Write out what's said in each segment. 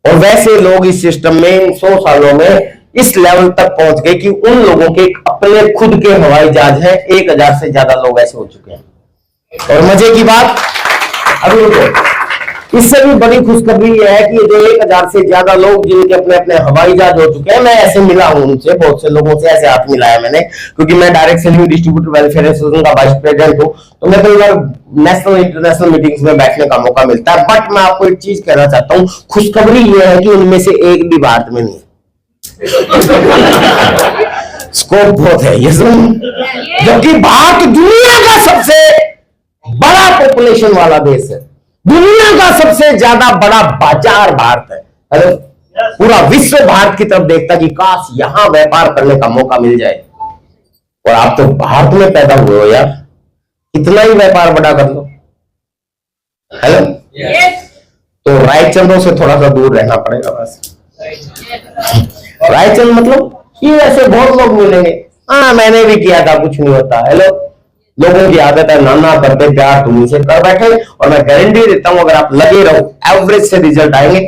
और वैसे लोग इस सिस्टम में 100 सालों में इस लेवल तक पहुंच गए कि उन लोगों के अपने खुद के हवाई जहाज हैं। 1000 से ज्यादा लोग ऐसे हो चुके हैं। और मजे की बात अभी इससे भी बड़ी खुशखबरी यह है कि जो 1000 से ज्यादा लोग जिनके अपने अपने हवाई जहाज हो चुके हैं, मैं ऐसे मिला हूं उनसे, बहुत से लोगों से ऐसे हाथ मिलाया मैंने, क्योंकि मैं direct selling distributor welfare association का वाइस प्रेसिडेंट हूं। तो मैं कई बार नेशनल इंटरनेशनल मीटिंग्स में बैठने का मौका मिलता है। बट मैं आपको एक चीज कहना चाहता हूं, खुशखबरी यह है कि उनमें से एक भी भारत में नहीं है। स्कोप बहुत है ये सुन, जबकि भारत दुनिया का सबसे बड़ा पॉपुलेशन वाला देश है, दुनिया का सबसे ज्यादा बड़ा बाजार भारत है। हेलो, पूरा विश्व भारत की तरफ देखता कि काश यहां व्यापार करने का मौका मिल जाए। और आप तो भारत में पैदा हुए हो यार, इतना ही व्यापार बड़ा कर लो। हेलो, तो रायचंद्रों से थोड़ा सा दूर रहना पड़ेगा बस। रायचंद मतलब ये ऐसे बहुत लोग मिलेंगे, हाँ मैंने भी किया था, कुछ नहीं होता। हेलो, लोगों की आदत है नाना करते प्यार तुम से कर बैठे। और मैं गारंटी देता हूं अगर आप लगे रहो एवरेज से रिजल्ट आएंगे।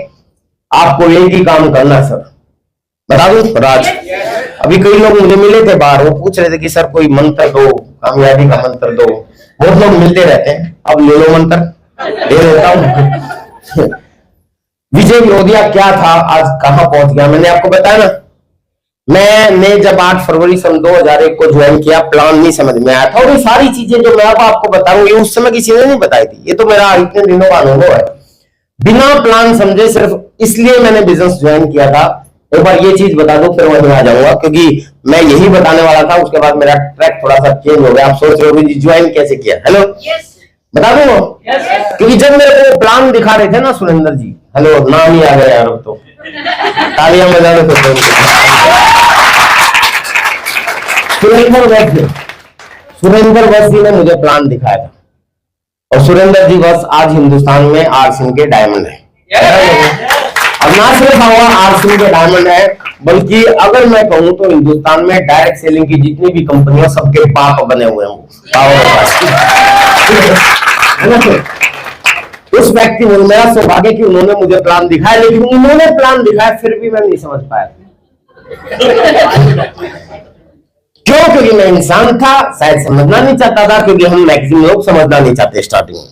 आपको एक ही काम करना सर, बता दूं राज, अभी कई लोग मुझे मिले थे बाहर, वो पूछ रहे थे कि सर कोई मंत्र दो, कामयाबी का मंत्र दो। बहुत लोग मिलते रहते हैं, अब ले लो मंत्र, दे देता हूं। विजय विरोधिया क्या था, आज कहां पहुंच गया। मैंने आपको बताया ना, मैंने जब 8 फरवरी सन 2001 को ज्वाइन किया, प्लान नहीं समझ में आया था। और ये सारी चीजें जो मैं आपको बताऊं ये उस समय किसी ने नहीं बताई थी। ये तो मेरा इतने दिनों का अनुभव है, बिना प्लान समझे सिर्फ इसलिए मैंने बिजनेस ज्वाइन किया था। एक बार ये चीज बता दो फिर वहीं आ जाऊंगा, क्योंकि मैं यही बताने वाला था, उसके बाद मेरा ट्रैक थोड़ा सा चेंज हो गया। आप सोच रहे हो ज्वाइन कैसे किया। हेलो, बता दूं क्योंकि जब मेरे को प्लान दिखा रहे थे ना सुरेंद्र जी, हेलो नाम ही आ गया यार, अब तो तालियां बजाने तो सुरेंद्र बस जी ने मुझे प्लान दिखाया था। और सुरेंद्र जी बस आज हिंदुस्तान में आरसिन के डायमंड है। अब ना सिर्फ आरसिन के डायमंड है, बल्कि अगर मैं कहूं तो हिंदुस्तान में डायरेक्ट सेलिंग की जितनी भी कंपनियां सबके बाप बने हुए हैं। उस व्यक्ति ने, मेरा सौभाग्य कि उन्होंने मुझे प्लान दिखाया, लेकिन उन्होंने प्लान दिखाया फिर भी मैं नहीं समझ पाया। क्यों? क्योंकि मैं इंसान था, शायद समझना नहीं चाहता था, क्योंकि हम मैक्सिमम लोग समझना नहीं चाहते स्टार्टिंग में।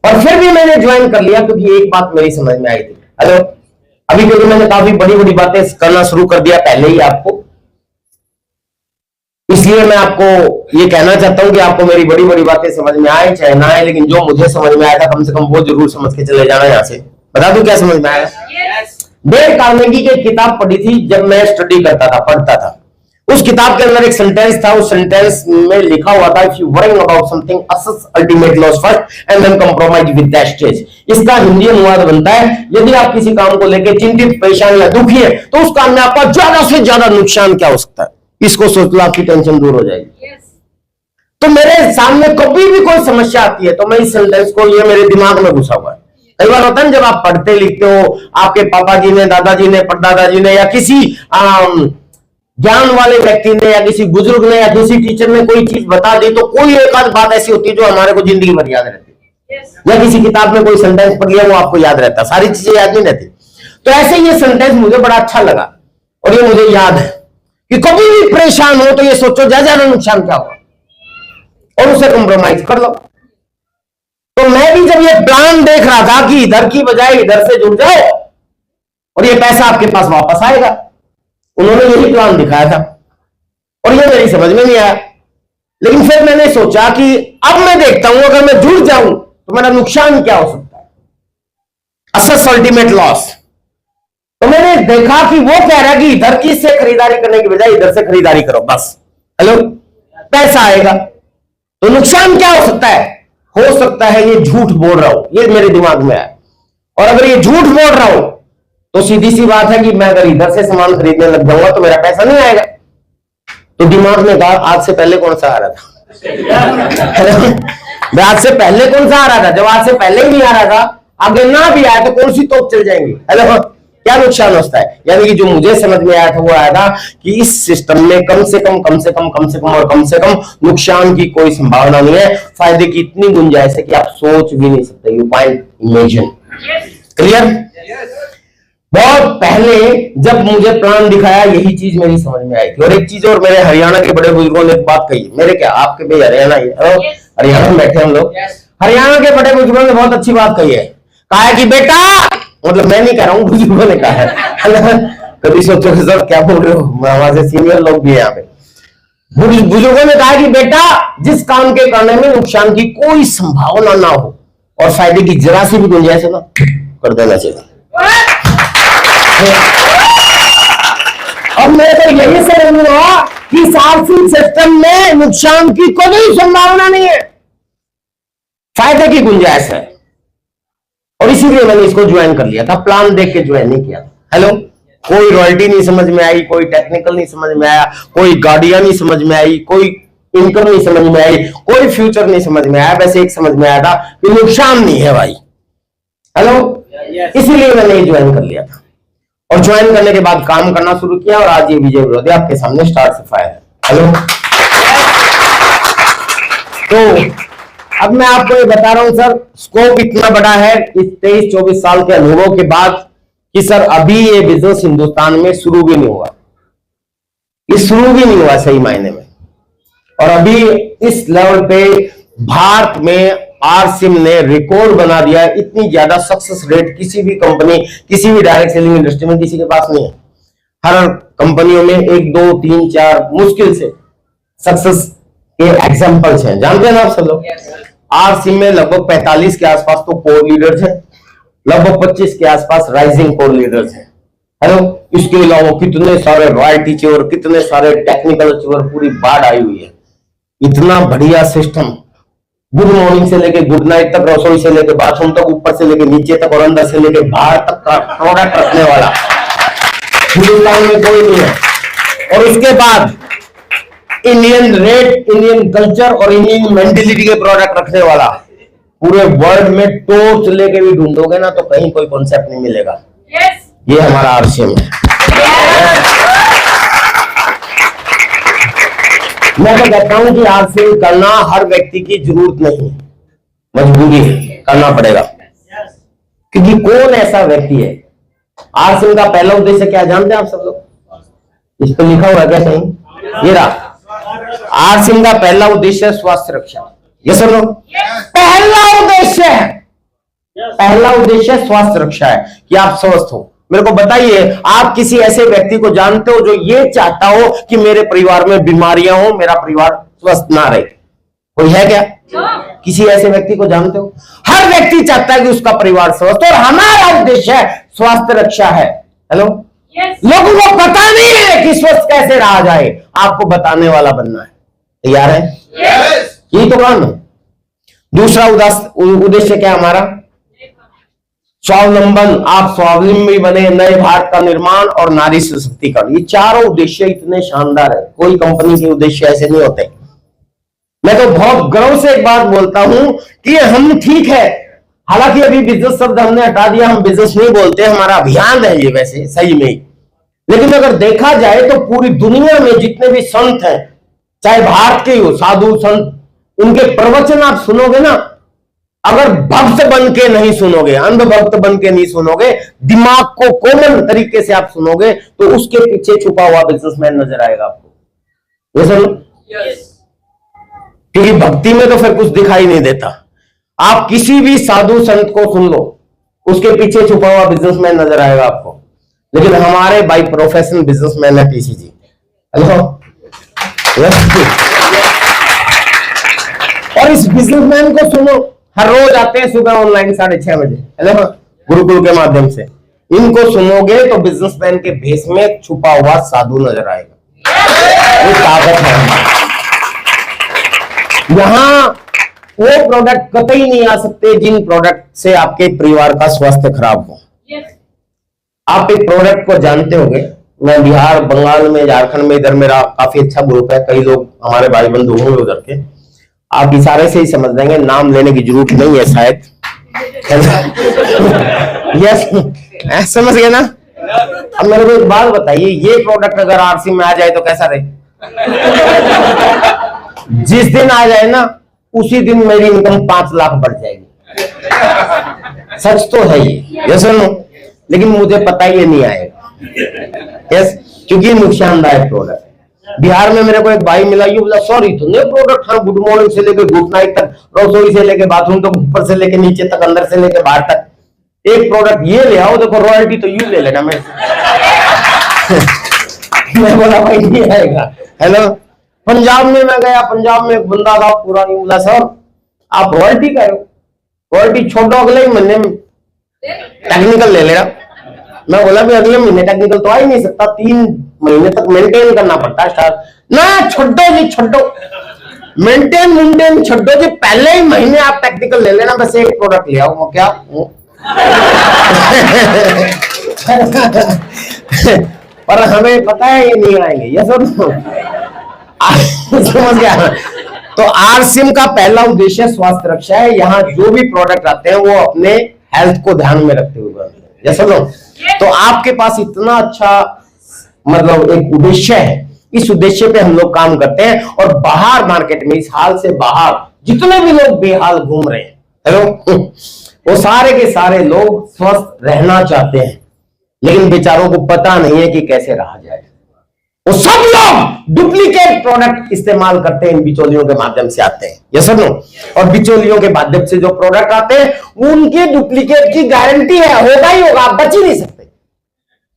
और फिर भी मैंने ज्वाइन कर लिया क्योंकि एक बात मेरी समझ में आई थी। हेलो, अभी क्योंकि मैंने काफी बड़ी बड़ी बातें करना शुरू कर दिया पहले ही आपको, इसलिए मैं आपको ये कहना चाहता हूं कि आपको मेरी बड़ी बड़ी बातें समझ में आए चाहे ना आए, लेकिन जो मुझे समझ में आया था कम से कम वो जरूर समझ के चले जाना। यहां से बता दूं क्या समझ में आया। डेल कार्नेगी की किताब पढ़ी थी जब मैं स्टडी करता था, पढ़ता था। उस किताब के अंदर एक सेंटेंस था, उस सेंटेंस में लिखा हुआ था, if you worrying about something assess ultimate loss first and then compromise with that stage. इसका हिंदी अनुवाद बनता है, यदि आप किसी काम को लेकर चिंतित, परेशान या दुखी है तो उस काम में आपका ज्यादा से ज्यादा नुकसान क्या हो सकता है, इसको सोच लो, आपकी टेंशन दूर हो जाएगी। तो मेरे सामने कभी भी कोई समस्या आती है तो मैं इस सेंटेंस को, ये मेरे दिमाग में घुसा हुआ है। कई बार होता है जब आप पढ़ते लिखते हो, आपके पापा जी ने, दादाजी ने, परदादा जी ने, या किसी ज्ञान वाले व्यक्ति ने, या किसी बुजुर्ग ने, या किसी टीचर ने कोई चीज बता दी, तो कोई एक आध बात ऐसी होती है जो हमारे को जिंदगी भर याद रहती है। या किसी किताब में कोई सेंटेंस पढ़ लिया, वो आपको याद रहता है, सारी चीजें याद नहीं रहती। तो ऐसे ये सेंटेंस मुझे बड़ा अच्छा लगा और ये मुझे याद है कि कभी भी परेशान हो तो ये सोचो ज्यादा नुकसान क्या होगा और उसे कंप्रोमाइज कर लो। तो मैं भी जब ये प्लान देख रहा था कि इधर की बजाय इधर से जुड़ जाओ और ये पैसा आपके पास वापस आएगा, उन्होंने यही प्लान दिखाया था और ये मेरी समझ में नहीं आया। लेकिन फिर मैंने सोचा कि अब मैं देखता हूं अगर मैं जुड़ जाऊं तो मेरा नुकसान क्या हो सकता है, असेस अल्टीमेट लॉस। तो मैंने देखा कि वो कह रहा है कि इधर की से खरीदारी करने की बजाय इधर से खरीदारी करो बस। हेलो, पैसा आएगा। तो नुकसान क्या हो सकता है? हो सकता है ये झूठ बोल रहा हूं, ये मेरे दिमाग में है। और अगर ये झूठ बोल रहा हूं तो सीधी सी बात है कि मैं अगर इधर से सामान खरीदने लग जाऊंगा तो मेरा पैसा नहीं आएगा। तो दिमाग में कहा आज से पहले कौन सा आ रहा था आज से पहले कौन सा आ रहा था? जब आज से पहले ही नहीं आ रहा था, आगे ना भी आया तो कौन सी तोप चल जाएंगी। हेलो, क्या नुकसान होता है? यानी कि जो मुझे समझ में आया था वो आया था कि इस सिस्टम में कम से कम नुकसान की कोई संभावना नहीं है, फायदे की इतनी गुंजाइश है कि आप सोच भी नहीं सकते। You can't imagine. क्लियर? बहुत पहले जब मुझे प्लान दिखाया यही चीज मेरी समझ में आई थी। और एक चीज और, मेरे हरियाणा के बड़े बुजुर्गों ने एक बात कही, मेरे क्या आपके भी हरियाणा ही है, हरियाणा में बैठे हम लोग। हरियाणा के बड़े बुजुर्गों ने बहुत अच्छी बात कही है, कहा है कि बेटा, मतलब मैं नहीं कह रहा हूँ, बुजुर्गों ने कहा है कभी सोचो कि सर क्या बोल रहे हो, हमारे सीनियर लोग भी है यहाँ पे। बुजुर्गों ने कहा कि बेटा, जिस काम के करने में नुकसान की कोई संभावना ना हो और फायदे की जरा सी भी गुंजाइश हो ना, कर देना चाहिए। अब मेरे को यही समझ में आया कि इस आर्थिक सिस्टम में नुकसान की कोई संभावना नहीं है, फायदे की गुंजाइश है। और इसीलिए मैंने इसको ज्वाइन कर लिया था, प्लान देख के ज्वाइन नहीं किया। हेलो, कोई रॉयल्टी नहीं समझ में आई, कोई टेक्निकल नहीं समझ में आया, कोई गाड़ियां नहीं समझ में आई, कोई इनकम नहीं समझ में आई, कोई फ्यूचर नहीं समझ में आया। वैसे एक समझ में आया था कि नुकसान नहीं है भाई। हेलो, इसीलिए मैंने ये ज्वाइन कर लिया था। और ज्वाइन करने के बाद काम करना शुरू किया और आज ये विजय विरोधी आपके सामने स्टार्ट से फायर है। हेलो, तो अब मैं आपको ये बता रहा हूं सर, स्कोप इतना बड़ा है इस 23-24 साल के अनुभव के बाद कि सर अभी ये बिजनेस हिंदुस्तान में शुरू भी नहीं हुआ, ये शुरू भी नहीं हुआ सही मायने में। और अभी इस लेवल पे भारत में आरसिम ने रिकॉर्ड बना दिया है। इतनी ज्यादा सक्सेस रेट किसी भी कंपनी, किसी भी डायरेक्ट सेलिंग इंडस्ट्री में किसी के पास नहीं है। हर कंपनियों में 1, 2, 3, 4 मुश्किल से सक्सेस के एग्जांपल्स हैं, जानते हैं ना आप सब लोग। आरसिम में लगभग 45 के आसपास तो कोर लीडर्स हैं, लगभग 25 के आसपास राइजिंग कोर लीडर्स हैं। हेलो, इसके अलावा कितने सारे रॉयल्टी चेवर, कितने सारे टेक्निकल चेवर, पूरी बाढ़ आई हुई है। इतना बढ़िया सिस्टम, गुड मॉर्निंग से लेके गुड नाइट तक, रसोई से लेके बाथरूम तक, ऊपर से लेके नीचे तक और अंदर से लेके बाहर तक का प्रोडक्ट रखने वाला हिंदुस्तान में कोई नहीं है। और उसके बाद इंडियन रेट, इंडियन कल्चर और इंडियन मेंटेलिटी के प्रोडक्ट रखने वाला पूरे वर्ल्ड में टॉर्च लेके भी ढूंढोगे ना तो कहीं कोई कॉन्सेप्ट नहीं मिलेगा। ये हमारा आरसीएम है। मैं तो कहता हूं कि आरसीएम करना हर व्यक्ति की जरूरत नहीं, मजबूरी है, करना पड़ेगा। क्योंकि कौन ऐसा व्यक्ति है, आरसीएम का पहला उद्देश्य क्या जानते हैं आप सब लोग? इस पर लिखा हुआ है क्या सही? ये रहा, आरसीएम का पहला उद्देश्य स्वास्थ्य रक्षा। ये सुनो, पहला उद्देश्य है, पहला उद्देश्य स्वास्थ्य रक्षा है कि आप स्वस्थ हो। मेरे को बताइए, आप किसी ऐसे व्यक्ति को जानते हो जो ये चाहता हो कि मेरे परिवार में बीमारियां हो, मेरा परिवार स्वस्थ ना रहे? कोई है क्या? किसी ऐसे व्यक्ति को जानते हो? हर व्यक्ति चाहता है कि उसका परिवार स्वस्थ, और हमारा उद्देश्य स्वास्थ्य रक्षा है। हेलो, लोगों को पता नहीं है कि स्वस्थ कैसे रहा जाए, आपको बताने वाला बनना है। तैयार है? यही तो काम है। दूसरा उद्देश्य क्या हमारा? स्वावलंबन, आप स्वावलंबी बने, नए भारत का निर्माण और नारी सशक्तिकरण। ये चारों उद्देश्य इतने शानदार है, कोई कंपनी के उद्देश्य ऐसे नहीं होते। मैं तो बहुत गर्व से एक बात बोलता हूं कि हम ठीक है, हालांकि अभी बिजनेस शब्द हमने हटा दिया, हम बिजनेस नहीं बोलते, हमारा अभियान है ये वैसे सही में। लेकिन अगर देखा जाए तो पूरी दुनिया में जितने भी संत हैं, चाहे भारत के हो, साधु संत, उनके प्रवचन आप सुनोगे ना, अगर भक्त बन के नहीं सुनोगे, अंधभक्त बन के नहीं सुनोगे, दिमाग को कॉमन तरीके से आप सुनोगे, तो उसके पीछे छुपा हुआ बिजनेसमैन नजर आएगा आपको। ये सुनो, क्योंकि भक्ति में तो फिर कुछ दिखाई नहीं देता। आप किसी भी साधु संत को सुन लो, उसके पीछे छुपा हुआ बिजनेसमैन नजर आएगा आपको। लेकिन हमारे बाई प्रोफेशन बिजनेसमैन है पीसी जी। हेलो, और इस बिजनेसमैन को सुनो, हर रोज आते हैं सुबह ऑनलाइन 6:30 बजे, हेलो, गुरुकुल के माध्यम से। इनको सुनोगे तो बिजनेसमैन के भेष में छुपा हुआ साधु नजर आएगा। ये ताकत है। यहां वो प्रोडक्ट कतई नहीं आ सकते जिन प्रोडक्ट से आपके परिवार का स्वास्थ्य खराब हो। आप एक प्रोडक्ट को जानते होंगे, मैं बिहार, बंगाल में, झारखंड में, इधर मेरा काफी अच्छा ग्रुप है, कई लोग हमारे भाई बंधु होंगे उधर के, आप इशारे से ही समझ लेंगे, नाम लेने की जरूरत नहीं है शायद। यस, समझ गए ना? अब मेरे को एक बात बताइए, ये प्रोडक्ट अगर आरसी में आ जाए तो कैसा रहे? जिस दिन आ जाए ना, उसी दिन मेरी इनकम 5 लाख बढ़ जाएगी। सच तो है ये सुनो। लेकिन मुझे पता ही ये नहीं आएगा। यस, क्योंकि नुकसानदायक प्रोडक्ट है। बिहार में मेरे को एक भाई मिला, ये बोला सॉरी तो नए प्रोडक्ट है, गुड मॉर्निंग से लेके गुड नाइट तक, रसोई से लेके बाथरूम तक, ऊपर से लेके नीचे तक, अंदर से लेके बाहर तक, एक प्रोडक्ट ये ले आओ, देखो रॉयल्टी तो यू ले लेना मेरे से। मैं बोला भाई नहीं आएगा। हेलो, पंजाब में मैं गया, पंजाब में एक बंदा था पूरा, नहीं बोला सर आप रॉयल्टी का हो, रॉयल्टी छोड़ो अगले ही महीने में टेक्निकल ले लेना। मैं बोला भी अगले महीने टेक्निकल तो आ ही नहीं सकता, 3 महीने तक मेंटेन करना पड़ता है स्टार। ना छोड़ो जी, छोड़ो मेंटेन छोड़ो जी, पहले ही महीने आप टेक्निकल ले लेना, बस एक प्रोडक्ट ले आओ। वो क्या पर हमें पता है ये नहीं आएंगे, ये सब समझ गया। तो आरसिम का पहला उद्देश्य स्वास्थ्य रक्षा है। यहाँ जो भी प्रोडक्ट आते हैं वो अपने हेल्थ को ध्यान में रखते हुए बनते हैं, जैसा लोग। तो आपके पास इतना अच्छा मतलब एक उद्देश्य है, इस उद्देश्य पे हम लोग काम करते हैं। और बाहर मार्केट में इस हाल से बाहर जितने भी लोग बेहाल घूम रहे हैं, हेलो, वो सारे के सारे लोग स्वस्थ रहना चाहते हैं, लेकिन बेचारों को पता नहीं है कि कैसे रहा जाए। वो सब लोग डुप्लीकेट प्रोडक्ट इस्तेमाल करते हैं, इन बिचौलियों के माध्यम से आते हैं, ये सब लोग। और बिचौलियों के माध्यम से जो प्रोडक्ट आते हैं उनके डुप्लीकेट की गारंटी है, होगा ही होगा, आप बच ही नहीं सकते।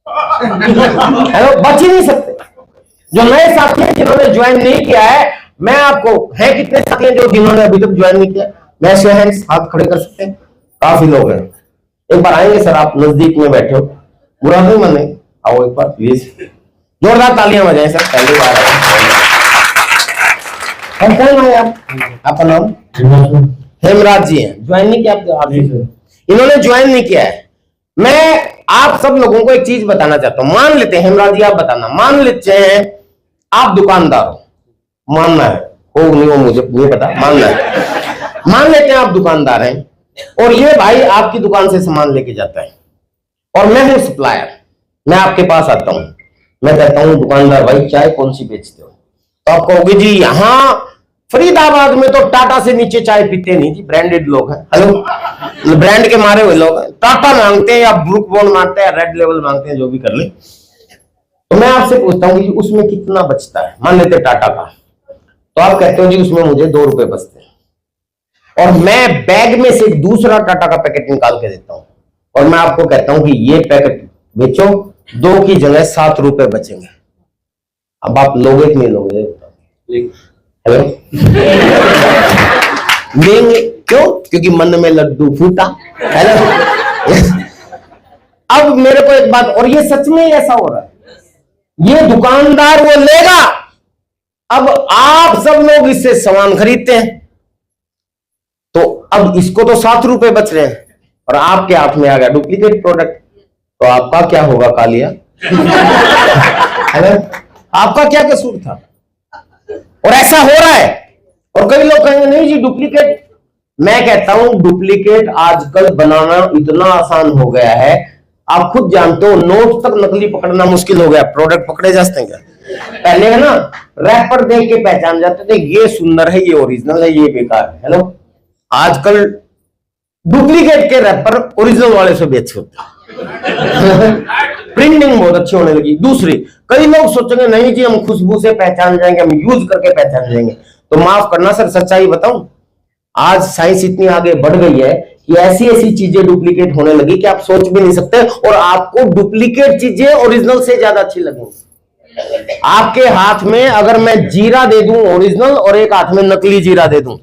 हेलो, बच ही नहीं सकते। जो नए साथी हैं जिन्होंने ज्वाइन नहीं किया है, मैं आपको, है कितने साथी हैं जो जिन्होंने अभी तक ज्वाइन नहीं किया? मैं से हैं, हाथ खड़े कर सकते हैं, काफी लोग हैं। एक बार आएंगे सर, आप नजदीक में बैठे हो, बुरा नहीं माने, आओ एक बार प्लीज, जोरदार तालियां बजाएं सर, पहली बार हम कौन है आप? आपका नाम? हेमराज जी हैं, ज्वाइन नहीं किया आप? इन्होंने ज्वाइन नहीं किया है। मैं आप सब लोगों को एक चीज बताना चाहता हूं। मान लेते हैं, हेमराज जी आप बताना, मान लेते हैं आप दुकानदार हो, मानना है हो नहीं हो मुझे नहीं पता, मानना है। मान लेते हैं आप दुकानदार हैं और ये भाई आपकी दुकान से सामान लेके जाता है और मैं हूं सप्लायर, मैं आपके पास आता हूं, मैं कहता हूं दुकानदार भाई चाय कौन सी बेचते हो? तो आप कहोगे जी यहां फरीदाबाद में तो टाटा से नीचे चाय पीते नहीं जी, ब्रांडेड लोग हैं। हेलो, ब्रांड के मारे हुए लोग हैं, टाटा मांगते हैं या ब्रुक बॉन्ड मांगते हैं, रेड लेवल मांगते हैं, जो भी कर ले। तो मैं आपसे पूछता हूं कि उसमें कितना बचता है? मान लेते टाटा का, तो आप कहते हो जी उसमें मुझे 2 रुपए बचते हैं, और मैं बैग में से दूसरा टाटा का पैकेट निकाल के देता हूं और मैं आपको कहता हूं कि ये पैकेट बेचो, 2 की जगह 7 रुपए बचेंगे। अब आप लोगे कि नहीं लोगे? हेलो, लेंगे क्यों? क्योंकि मन में लड्डू फूटा। हेलो, अब मेरे को एक बात, और ये सच में ऐसा हो रहा है, ये दुकानदार वो लेगा, अब आप सब लोग इससे सामान खरीदते हैं, तो अब इसको तो 7 रुपए बच रहे हैं और आपके हाथ में आ गया डुप्लीकेट प्रोडक्ट, तो आपका क्या होगा कालिया? आपका क्या कसूर था? और ऐसा हो रहा है। और कई लोग कहेंगे नहीं जी डुप्लीकेट, मैं कहता हूं डुप्लीकेट आजकल बनाना इतना आसान हो गया है, आप खुद जानते हो नोट तक नकली पकड़ना मुश्किल हो गया, प्रोडक्ट पकड़े जा सकते हैं क्या? पहले है ना, रैपर देख के पहचान जाते थे, ये सुंदर है, ये ओरिजिनल है, ये बेकार है। हेलो, आजकल डुप्लीकेट के रैपर ओरिजिनल वाले से भी अच्छे होते हैं। प्रिंटिंग बहुत अच्छी होने लगी। दूसरी, कई लोग सोचेंगे नहीं जी हम खुशबू से पहचान जाएंगे, हम यूज करके पहचान जाएंगे, तो माफ करना सर, सच्चाई बताऊं, आज साइंस इतनी आगे बढ़ गई है कि ऐसी ऐसी चीजें डुप्लीकेट होने लगी कि आप सोच भी नहीं सकते, और आपको डुप्लीकेट चीजें ओरिजिनल से ज्यादा अच्छी लगेंगी। आपके हाथ में अगर मैं जीरा दे दूं ओरिजिनल और एक हाथ में नकली जीरा दे दूं,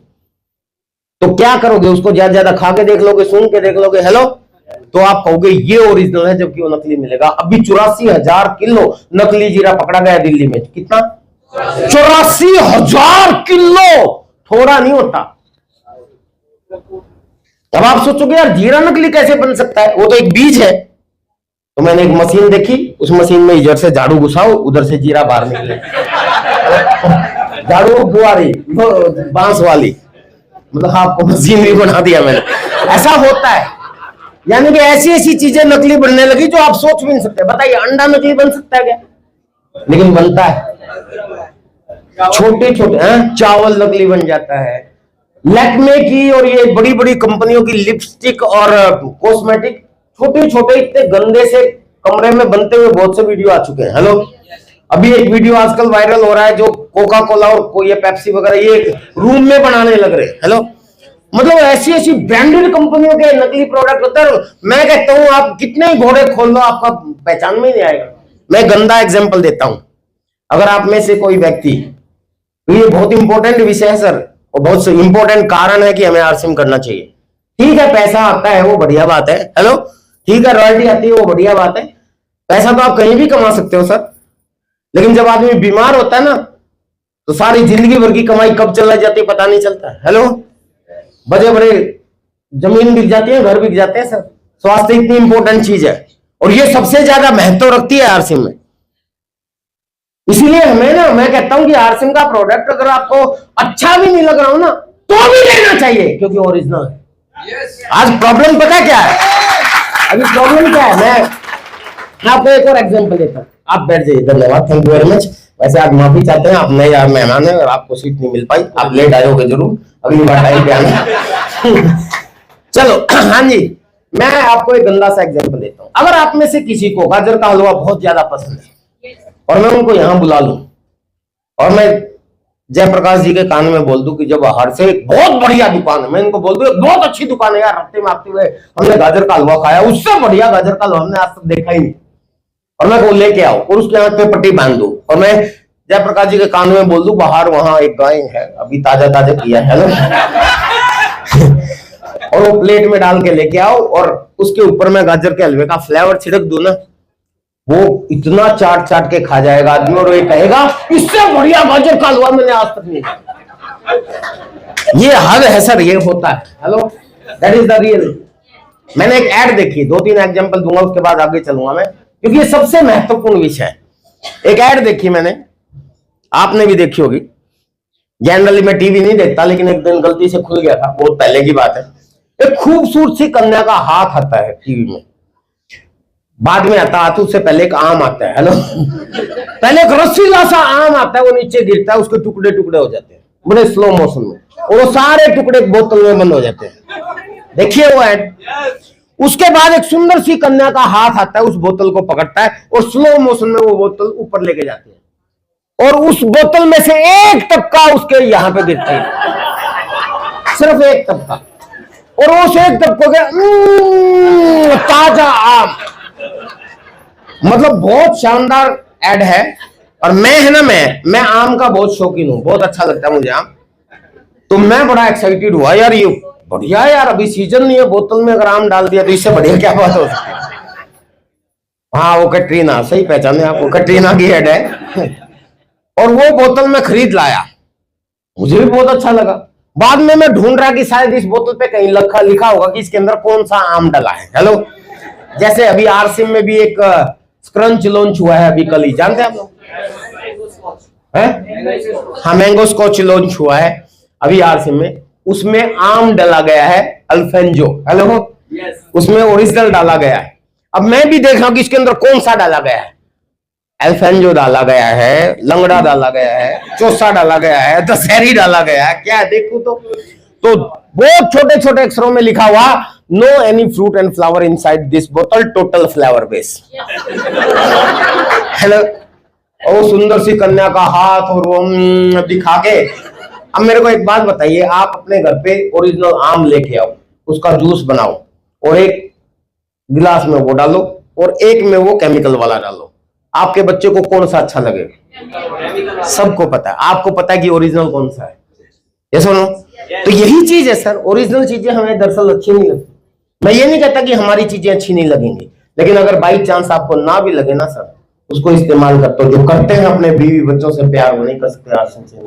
तो क्या करोगे? उसको ज्यादा ज्यादा खा के देख लोगे, सूंघ के देख लोगे, हेलो, तो आप कहोगे ये ओरिजिनल है, जबकि वो नकली मिलेगा। अभी 84,000 किलो नकली जीरा पकड़ा गया दिल्ली में। कितना? 84,000 किलो, थोड़ा नहीं होता। अब आप सोचोगे यार जीरा नकली कैसे बन सकता है, वो तो एक बीज है। तो मैंने एक मशीन देखी, उस मशीन में इधर से झाड़ू घुसाओ, उधर से जीरा बाहर निकले। झाड़ू बुआरी बांस वाली, मतलब आपको मशीन भी बना दिया मैंने। ऐसा होता है, यानी कि ऐसी ऐसी चीजें नकली बनने लगी जो आप सोच भी नहीं सकते। बताइए अंडा नकली बन सकता है क्या? लेकिन बनता है। छोटे छोटे चावल नकली बन जाता है। लैक्मे की और ये बड़ी बड़ी कंपनियों की लिपस्टिक और कॉस्मेटिक छोटे छोटे इतने गंदे से कमरे में बनते हुए बहुत से वीडियो आ चुके हैं। हेलो, अभी एक वीडियो आजकल वायरल हो रहा है जो कोका कोला और ये पेप्सी वगैरह ये रूम में बनाने लग रहे। हेलो, मतलब ऐसी ऐसी ब्रांडेड कंपनियों के नकली प्रोडक्ट होते हैं। मैं कहता हूं आप कितने ही घोड़े खोल लो आपका पहचान में नहीं आएगा। मैं गंदा एग्जांपल देता हूं, अगर आप में से कोई व्यक्ति, तो ये बहुत इंपॉर्टेंट विषय है सर, और बहुत इंपॉर्टेंट कारण है कि हमें आरसीएम करना चाहिए। ठीक है, पैसा आता है वो बढ़िया बात है। हेलो, ठीक है, रॉयल्टी आती है वो बढ़िया बात है। पैसा तो आप कहीं भी कमा सकते हो सर, लेकिन जब आदमी बीमार होता है ना, तो सारी जिंदगी भर की कमाई कब चला जाती है पता नहीं चलता है। हेलो, बड़े बड़े जमीन बिक जाती है, घर बिक जाते हैं सर। स्वास्थ्य इतनी इंपॉर्टेंट चीज है और ये सबसे ज्यादा महत्व रखती है आरसीएम में। इसीलिए हमें ना, मैं कहता हूं कि आरसीएम का प्रोडक्ट अगर आपको अच्छा भी नहीं लग रहा हो ना, तो भी लेना चाहिए, क्योंकि ओरिजिनल है। आज प्रॉब्लम पता क्या है, अभी प्रॉब्लम क्या है, मैं आपको एक और एग्जांपल देता हूं। आप बैठ जाइए, धन्यवाद, थैंक यू वेरी मच। वैसे आज माफी चाहते हैं, आप नए यार मेहमान है और आपको सीट नहीं मिल पाई, आप लेट आए होगे जरूर, अगली बार टाइम पे आना। चलो, हाँ जी, मैं आपको एक गंदा सा एग्जांपल देता हूं। अगर आप में से किसी को गाजर का हलवा बहुत ज्यादा पसंद है और मैं उनको यहां बुला लूं और मैं जयप्रकाश जी के कान में बोल दूं कि जब हर से एक बहुत बढ़िया दुकान है, मैं इनको बोल दूं बहुत अच्छी दुकान है यार, हफ्ते में आते हुए हमने गाजर का हलवा खाया, उससे बढ़िया गाजर का हलवा हमने आज तक देखा ही नहीं, और मैं वो लेके आओ और उसके हाथ पे पट्टी बांध दूं और मैं जयप्रकाश जी के कान में बोल दूं बाहर वहां एक गाय है, अभी ताजा ताजा किया है ना, और वो प्लेट में डाल के लेके आओ और उसके ऊपर मैं गाजर के हलवे का फ्लेवर छिड़क दूं ना, वो इतना चाट चाट के खा जाएगा आदमी और वो कहेगा इससे बढ़िया गाजर का हलवा मैंने आज तक नहीं खाया। ये हद है सर, ये होता है। Hello, that is the real. मैंने एक ऐड देखी, 2-3 एग्जांपल दूंगा उसके बाद आगे चलूंगा मैं, क्योंकि ये सबसे महत्वपूर्ण विषय है। एक ऐड देखी मैंने, आपने भी देखी होगी। जनरली मैं टीवी नहीं देखता, लेकिन एक दिन गलती से खुल गया था, बहुत पहले की बात है। एक खूबसूरत सी कन्या का हाथ आता है टीवी में, बाद में आता है, उससे पहले एक आम आता है। हेलो, पहले एक रसीला सा आम आता है, वो नीचे गिरता है, उसके टुकड़े टुकड़े हो जाते हैं बड़े स्लो मोशन में, और वो सारे टुकड़े बोतल में बंद हो जाते हैं। देखिए वो ऐड। उसके बाद एक सुंदर सी कन्या का हाथ आता है, उस बोतल को पकड़ता है और स्लो मोशन में वो बोतल ऊपर लेके जाती है, और उस बोतल में से एक टपका उसके यहां पे गिरता है, सिर्फ एक टपका, और उस एक टपकों के ताजा आम। मतलब बहुत शानदार ऐड है। और मैं है ना, मैं आम का बहुत शौकीन हूं, बहुत अच्छा लगता है मुझे आम, तो मैं बड़ा एक्साइटेड हुआ यार, ये बढ़िया है यार, अभी सीजन नहीं है, बोतल में अगर आम डाल दिया तो इससे बढ़िया क्या बात हो सकती है। हाँ, वो कैटरीना, सही पहचाने आप, वो कैटरीना की ऐड है। और वो बोतल में खरीद लाया, मुझे भी बहुत अच्छा लगा। बाद में मैं ढूंढ रहा कि शायद इस बोतल पे कहीं लिखा होगा कि इसके अंदर कौन सा आम डला है। हेलो, जैसे अभी आरसीएम में भी एक स्क्रंच लॉन्च हुआ है अभी कल ही, जानते हैं आप लोग? हाँ, मैंगो स्कॉच लॉन्च हुआ है अभी आरसीएम में, उसमें आम डाला गया है अल्फेंजो। हेलो, उसमें ओरिजिनल डाला गया है। अब मैं भी देख रहा हूं कि इसके अंदर कौन सा डाला गया है। अल्फेंजो डाला गया है, लंगड़ा डाला गया है, चौसा डाला गया है, दशहरी डाला गया है, क्या है देखो तो बहुत छोटे छोटे अक्षरों में लिखा हुआ, no any fruit and flower inside this बोतल, टोटल फ्लेवर बेस। हेलो, और सुंदर सी कन्या का हाथ और वो दिखा के। अब मेरे को एक बात बताइए, आप अपने घर पे ओरिजिनल आम लेके आओ, उसका जूस बनाओ और एक गिलास में वो डालो और एक में वो केमिकल वाला डालो, आपके बच्चे को कौन सा अच्छा लगेगा? सबको पता है, आपको पता है कि ओरिजिनल कौन सा है, ये सुनो। तो यही चीज है सर, ओरिजिनल चीजें हमें दरअसल अच्छी नहीं लगती। मैं ये नहीं कहता कि हमारी चीजें अच्छी नहीं लगेंगी, लेकिन अगर बाई चांस आपको ना भी लगे ना सर, उसको इस्तेमाल करते हो। जो करते हैं अपने बीवी बच्चों से प्यार, वो नहीं कर सकते आरसीएम से।